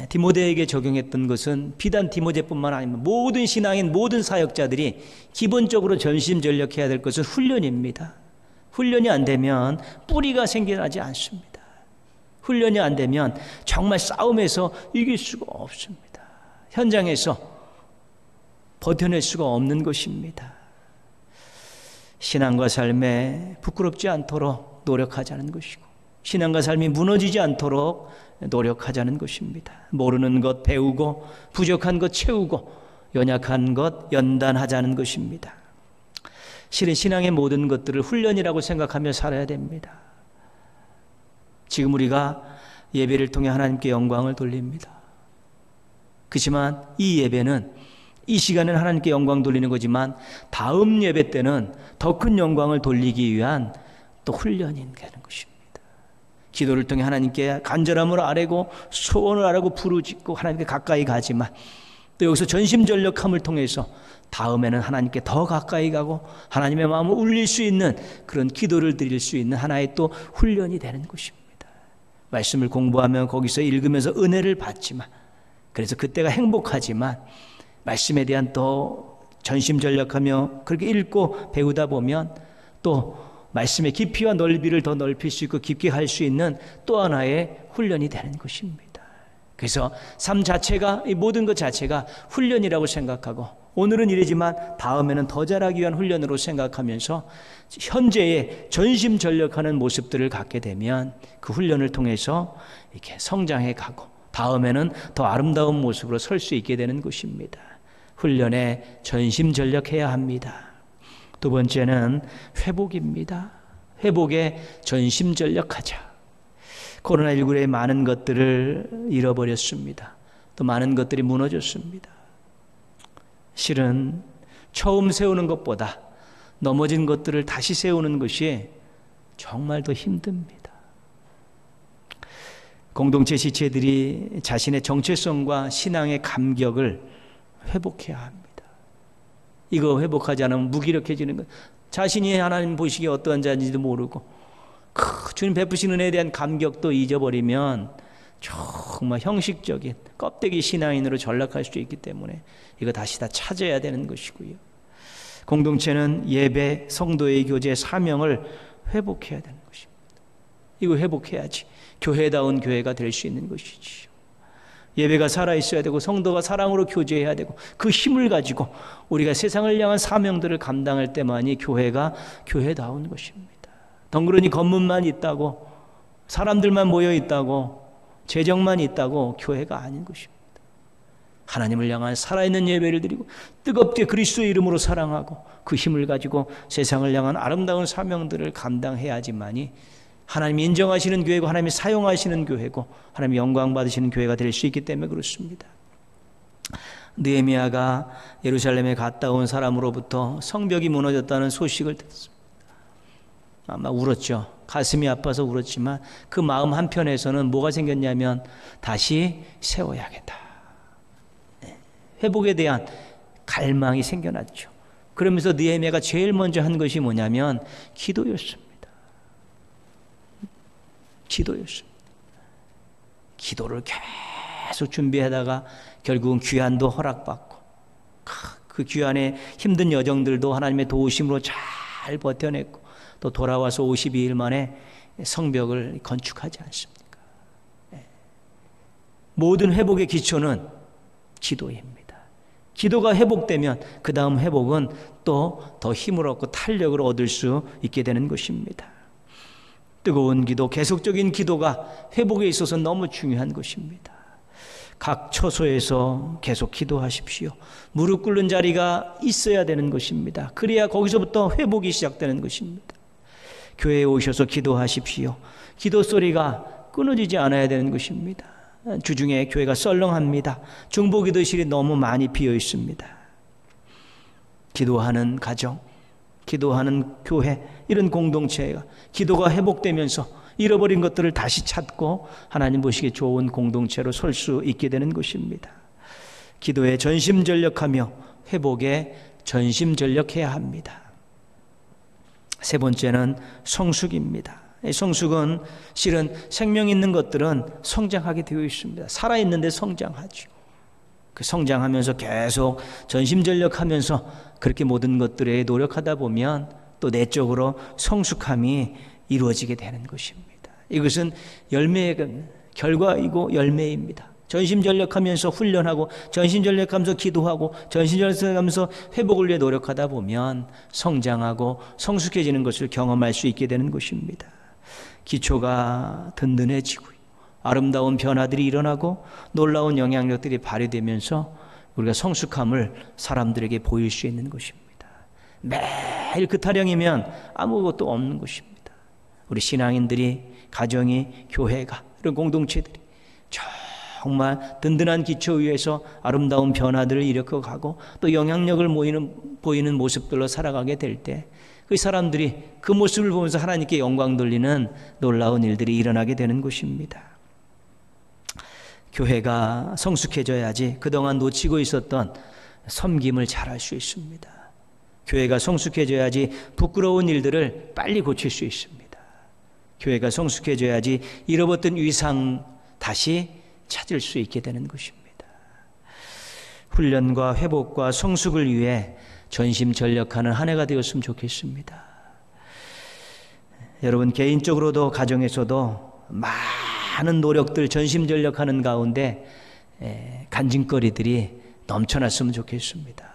디모데에게 적용했던 것은 비단 디모데뿐만 아니라 모든 신앙인, 모든 사역자들이 기본적으로 전심전력해야 될 것은 훈련입니다. 훈련이 안 되면 뿌리가 생겨나지 않습니다. 훈련이 안 되면 정말 싸움에서 이길 수가 없습니다. 현장에서 버텨낼 수가 없는 것입니다. 신앙과 삶에 부끄럽지 않도록 노력하자는 것이고 신앙과 삶이 무너지지 않도록 노력하자는 것입니다. 모르는 것 배우고 부족한 것 채우고 연약한 것 연단하자는 것입니다. 실은 신앙의 모든 것들을 훈련이라고 생각하며 살아야 됩니다. 지금 우리가 예배를 통해 하나님께 영광을 돌립니다. 그렇지만 이 예배는 이 시간은 하나님께 영광 돌리는 거지만 다음 예배 때는 더 큰 영광을 돌리기 위한 또 훈련이 되는 것입니다. 기도를 통해 하나님께 간절함을 아뢰고 소원을 아뢰고 부르짖고 하나님께 가까이 가지만 또 여기서 전심전력함을 통해서 다음에는 하나님께 더 가까이 가고 하나님의 마음을 울릴 수 있는 그런 기도를 드릴 수 있는 하나의 또 훈련이 되는 것입니다. 말씀을 공부하면 거기서 읽으면서 은혜를 받지만 그래서 그때가 행복하지만 말씀에 대한 또 전심전력하며 그렇게 읽고 배우다 보면 또 말씀의 깊이와 넓이를 더 넓힐 수 있고 깊게 할 수 있는 또 하나의 훈련이 되는 것입니다. 그래서 삶 자체가 이 모든 것 자체가 훈련이라고 생각하고 오늘은 이러지만 다음에는 더 잘하기 위한 훈련으로 생각하면서 현재의 전심전력하는 모습들을 갖게 되면 그 훈련을 통해서 이렇게 성장해 가고 다음에는 더 아름다운 모습으로 설 수 있게 되는 것입니다. 훈련에 전심전력해야 합니다. 두 번째는 회복입니다. 회복에 전심전력하자. 코로나19에 많은 것들을 잃어버렸습니다. 또 많은 것들이 무너졌습니다. 실은 처음 세우는 것보다 넘어진 것들을 다시 세우는 것이 정말 더 힘듭니다. 공동체 지체들이 자신의 정체성과 신앙의 감격을 회복해야 합니다. 이거 회복하지 않으면 무기력해지는 것. 자신이 하나님 보시기에 어떠한 자인지도 모르고 주님 베푸시는 은혜에 대한 감격도 잊어버리면 정말 형식적인 껍데기 신앙인으로 전락할 수 있기 때문에 이거 다시 다 찾아야 되는 것이고요. 공동체는 예배, 성도의 교제, 사명을 회복해야 되는 것입니다. 이거 회복해야지 교회다운 교회가 될 수 있는 것이지요. 예배가 살아있어야 되고 성도가 사랑으로 교제해야 되고 그 힘을 가지고 우리가 세상을 향한 사명들을 감당할 때만이 교회가 교회다운 것입니다. 덩그러니 건물만 있다고 사람들만 모여 있다고 재정만 있다고 교회가 아닌 것입니다. 하나님을 향한 살아있는 예배를 드리고 뜨겁게 그리스도의 이름으로 사랑하고 그 힘을 가지고 세상을 향한 아름다운 사명들을 감당해야지만이 하나님이 인정하시는 교회고 하나님이 사용하시는 교회고 하나님이 영광 받으시는 교회가 될 수 있기 때문에 그렇습니다. 느헤미야가 예루살렘에 갔다 온 사람으로부터 성벽이 무너졌다는 소식을 듣습니다. 아마 울었죠. 가슴이 아파서 울었지만 그 마음 한편에서는 뭐가 생겼냐면 다시 세워야겠다. 회복에 대한 갈망이 생겨났죠. 그러면서 느헤미야가 제일 먼저 한 것이 뭐냐면 기도였습니다. 기도를 계속 준비하다가 결국은 귀환도 허락받고 그 귀환의 힘든 여정들도 하나님의 도우심으로 잘 버텨냈고 또 돌아와서 52일 만에 성벽을 건축하지 않습니까? 모든 회복의 기초는 기도입니다. 기도가 회복되면 그 다음 회복은 또 더 힘을 얻고 탄력을 얻을 수 있게 되는 것입니다. 뜨거운 기도, 계속적인 기도가 회복에 있어서 너무 중요한 것입니다. 각 처소에서 계속 기도하십시오. 무릎 꿇는 자리가 있어야 되는 것입니다. 그래야 거기서부터 회복이 시작되는 것입니다. 교회에 오셔서 기도하십시오. 기도 소리가 끊어지지 않아야 되는 것입니다. 주중에 교회가 썰렁합니다. 중보기도실이 너무 많이 비어 있습니다. 기도하는 가정, 기도하는 교회, 이런 공동체가 기도가 회복되면서 잃어버린 것들을 다시 찾고 하나님 보시기에 좋은 공동체로 설 수 있게 되는 것입니다. 기도에 전심전력하며 회복에 전심전력해야 합니다. 세 번째는 성숙입니다. 성숙은 실은 생명 있는 것들은 성장하게 되어 있습니다. 살아있는데 성장하죠. 그 성장하면서 계속 전심전력하면서 그렇게 모든 것들에 노력하다 보면 또 내적으로 성숙함이 이루어지게 되는 것입니다. 이것은 열매의 결과이고 열매입니다. 전심전력하면서 훈련하고 전심전력하면서 기도하고 전심전력하면서 회복을 위해 노력하다 보면 성장하고 성숙해지는 것을 경험할 수 있게 되는 것입니다. 기초가 든든해지고 아름다운 변화들이 일어나고 놀라운 영향력들이 발휘되면서 우리가 성숙함을 사람들에게 보일 수 있는 것입니다. 매일 그 타령이면 아무것도 없는 것입니다. 우리 신앙인들이, 가정이, 교회가, 이런 공동체들이 정말 든든한 기초 위에서 아름다운 변화들을 일으켜가고 또 영향력을 보이는 모습들로 살아가게 될 때 그 사람들이 그 모습을 보면서 하나님께 영광 돌리는 놀라운 일들이 일어나게 되는 곳입니다. 교회가 성숙해져야지 그동안 놓치고 있었던 섬김을 잘할 수 있습니다. 교회가 성숙해져야지 부끄러운 일들을 빨리 고칠 수 있습니다. 교회가 성숙해져야지 잃어버렸던 위상 다시 찾을 수 있게 되는 것입니다. 훈련과 회복과 성숙을 위해 전심전력하는 한 해가 되었으면 좋겠습니다. 여러분, 개인적으로도 가정에서도 많은 노력들 전심전력하는 가운데 간증거리들이 넘쳐났으면 좋겠습니다.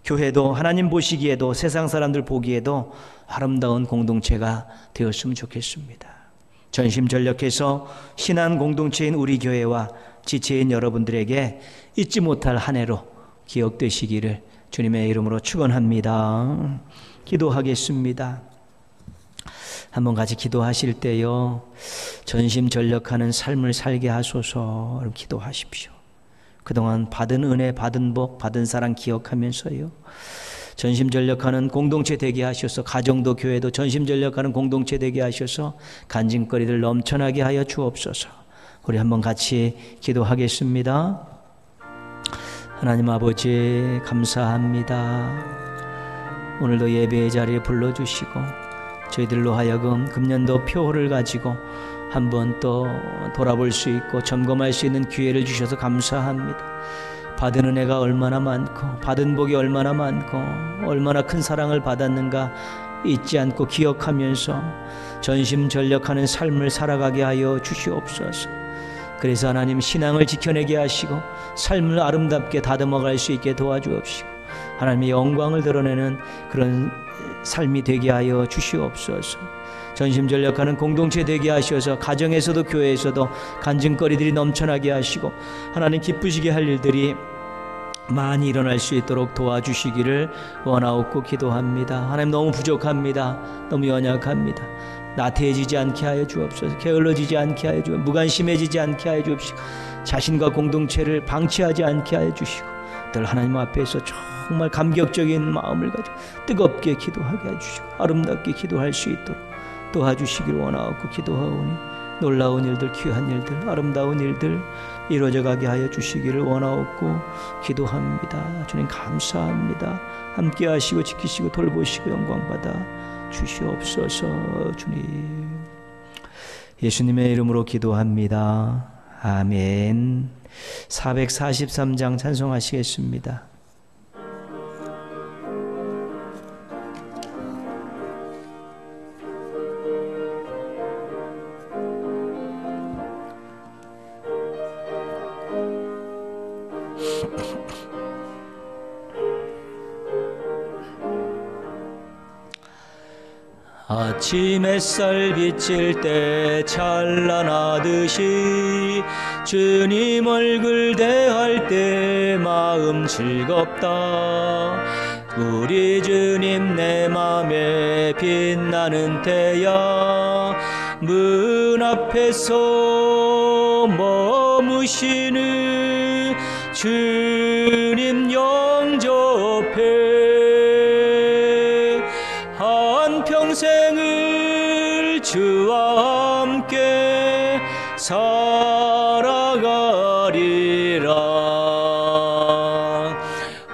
교회도 하나님 보시기에도 세상 사람들 보기에도 아름다운 공동체가 되었으면 좋겠습니다. 전심전력해서 신한 공동체인 우리 교회와 지체인 여러분들에게 잊지 못할 한 해로 기억되시기를 주님의 이름으로 축원합니다. 기도하겠습니다. 한번 같이 기도하실 때요, 전심전력하는 삶을 살게 하소서 기도하십시오. 그동안 받은 은혜, 받은 복, 받은 사랑 기억하면서요, 전심전력하는 공동체 되게 하셔서, 가정도 교회도 전심전력하는 공동체 되게 하셔서 간증거리를 넘쳐나게 하여 주옵소서. 우리 한번 같이 기도하겠습니다. 하나님 아버지, 감사합니다. 오늘도 예배의 자리에 불러주시고 저희들로 하여금 금년도 표를 가지고 한번 또 돌아볼 수 있고 점검할 수 있는 기회를 주셔서 감사합니다. 받은 은혜가 얼마나 많고 받은 복이 얼마나 많고 얼마나 큰 사랑을 받았는가 잊지 않고 기억하면서 전심전력하는 삶을 살아가게 하여 주시옵소서. 그래서 하나님, 신앙을 지켜내게 하시고 삶을 아름답게 다듬어갈 수 있게 도와주옵시고 하나님의 영광을 드러내는 그런 삶이 되게 하여 주시옵소서. 전심전력하는 공동체 되게 하셔서 가정에서도 교회에서도 간증거리들이 넘쳐나게 하시고 하나님 기쁘시게 할 일들이 많이 일어날 수 있도록 도와주시기를 원하옵고 기도합니다. 하나님, 너무 부족합니다. 너무 연약합니다. 나태해지지 않게 하여 주옵소서. 게을러지지 않게 하여 주옵소서. 무관심해지지 않게 하여 주옵시고 자신과 공동체를 방치하지 않게 하여 주시고 늘 하나님 앞에서 정말 감격적인 마음을 가지고 뜨겁게 기도하게 해주시고 아름답게 기도할 수 있도록 도와주시길 원하옵고 기도하오니 놀라운 일들, 귀한 일들, 아름다운 일들 이루어져 가게 하여 주시기를 원하옵고 기도합니다. 주님 감사합니다. 함께 하시고 지키시고 돌보시고 영광받아 주시옵소서. 주님, 예수님의 이름으로 기도합니다. 아멘. 443장 찬송하시겠습니다. 아침 햇살 비칠 때 찬란하듯이 주님 얼굴 대할 때 마음 즐겁다. 우리 주님 내 맘에 빛나는 때야 문 앞에서 머무시는 주님 영접해 평생을 주와 함께 살아가리라.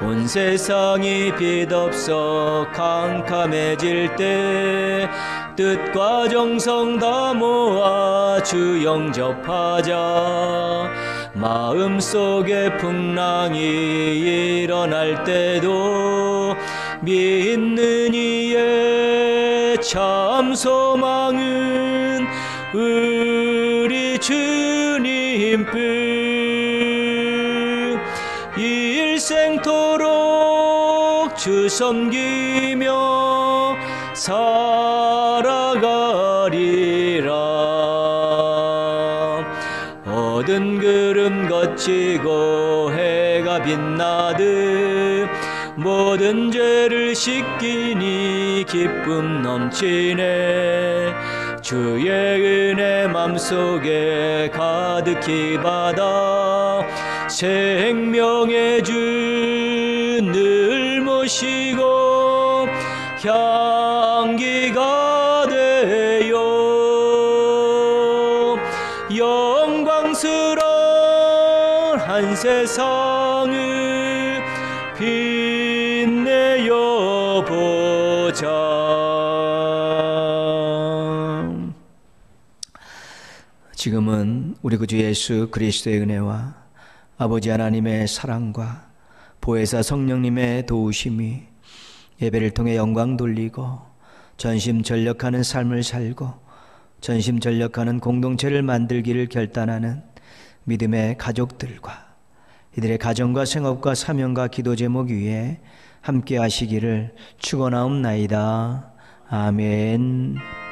온 세상이 빛없어 캄캄해질 때 뜻과 정성 다 모아 주 영접하자. 마음속에 풍랑이 일어날 때도 믿는 이의 참 소망은 우리 주님뿐. 일생토록 주 섬기며 살아가리라. 얻은 구름 거치고 해가 빛나듯 모든 죄를 씻기니 기쁨 넘치네. 주의 은혜 맘속에 가득히 받아 생명의 주 늘 모시고 향기가 되어 영광스러운 한 세상을 빛내어 보자. 지금은 우리 구주 예수 그리스도의 은혜와 아버지 하나님의 사랑과 보혜사 성령님의 도우심이 예배를 통해 영광 돌리고 전심전력하는 삶을 살고 전심전력하는 공동체를 만들기를 결단하는 믿음의 가족들과 이들의 가정과 생업과 사명과 기도 제목 위에 함께 하시기를 축원하옵나이다. 아멘.